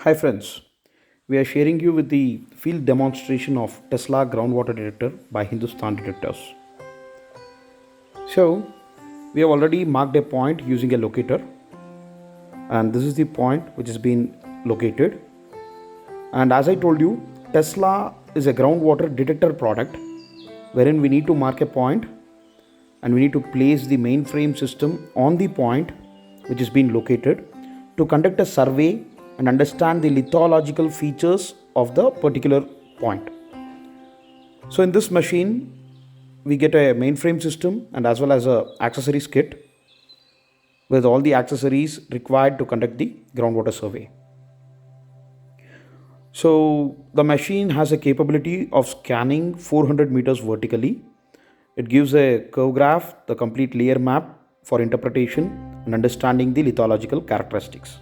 Hi friends, we are sharing you with the field demonstration of Tesla groundwater detector by Hindustan Detectors. So, we have already marked a point using a locator, and this is the point which has been located. And as I told you, Tesla is a groundwater detector product wherein we need to mark a point and we need to place the mainframe system on the point which has been located to conduct a survey and understand the lithological features of the particular point. So in this machine, we get a mainframe system and as well as a accessories kit with all the accessories required to conduct the groundwater survey. So the machine has a capability of scanning 400 meters vertically. It gives a curve graph, the complete layer map for interpretation and understanding the lithological characteristics.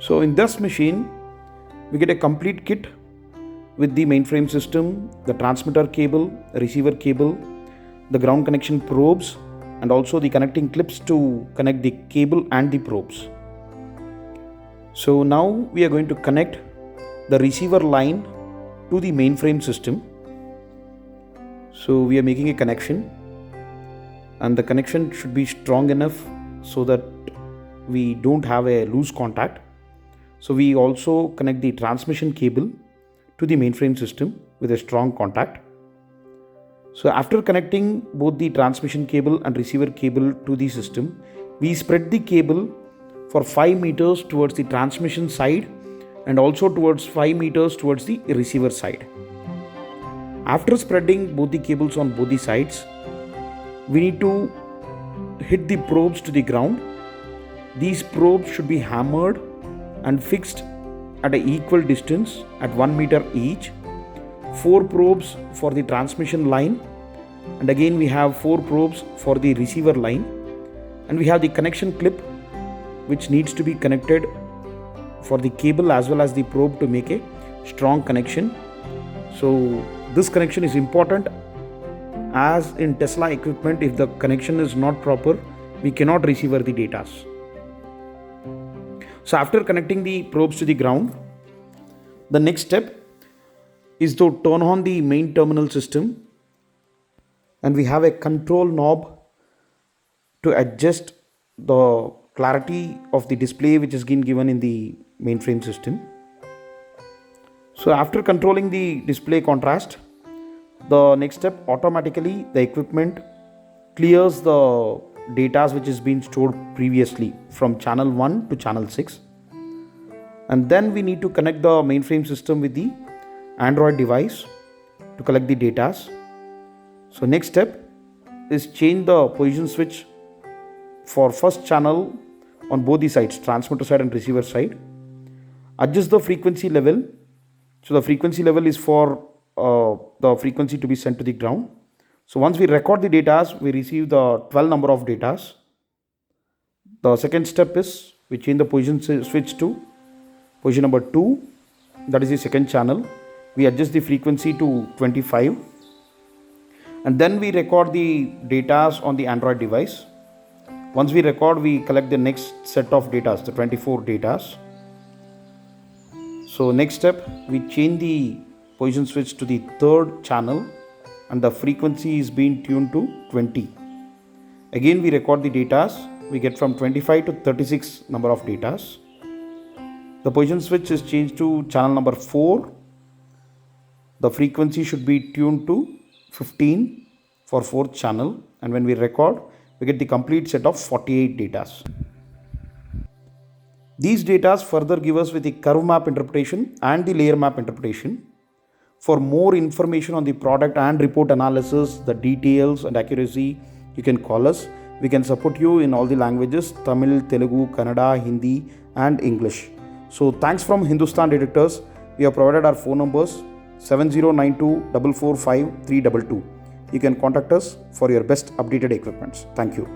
So in this machine, we get a complete kit with the mainframe system, the transmitter cable, receiver cable, the ground connection probes, and also the connecting clips to connect the cable and the probes. So now we are going to connect the receiver line to the mainframe system. So we are making a connection, and the connection should be strong enough so that we don't have a loose contact. So we also connect the transmission cable to the mainframe system with a strong contact. So after connecting both the transmission cable and receiver cable to the system, we spread the cable for 5 meters towards the transmission side and also towards 5 meters towards the receiver side. After spreading both the cables on both the sides, we need to hit the probes to the ground. These probes should be hammered and fixed at an equal distance at 1 meter each. 4 probes for the transmission line, and again we have 4 probes for the receiver line, and we have the connection clip which needs to be connected for the cable as well as the probe to make a strong connection. So this connection is important, as in Tesla equipment, if the connection is not proper, we cannot receive the data. So after connecting the probes to the ground, the next step is to turn on the main terminal system, and we have a control knob to adjust the clarity of the display which is being given in the mainframe system. So after controlling the display contrast, the next step, automatically the equipment clears the data which is being stored previously from channel 1 to channel 6, and then we need to connect the mainframe system with the Android device to collect the data. So next step is change the position switch for first channel on both the sides, transmitter side and receiver side. Adjust the frequency level. So the frequency level is for the frequency to be sent to the ground. So once we record the data, we receive the 12 number of data. The second step is we change the position switch to position number 2, that is the second channel. We adjust the frequency to 25, and then we record the data on the Android device. Once we record, we collect the next set of data, the 24 data. So next step, we change the position switch to the third channel, and the frequency is being tuned to 20. Again we record the data. We get from 25 to 36 number of data. The position switch is changed to channel number 4. The frequency should be tuned to 15 for 4th channel, and when we record, we get the complete set of 48 data. These data further give us with the curve map interpretation and the layer map interpretation. For more information on the product and report analysis, the details and accuracy, you can call us. We can support you in all the languages: Tamil, Telugu, Kannada, Hindi and English. So thanks from Hindustan Detectors. We have provided our phone numbers 7092 445 322. You can contact us for your best updated equipments. Thank you.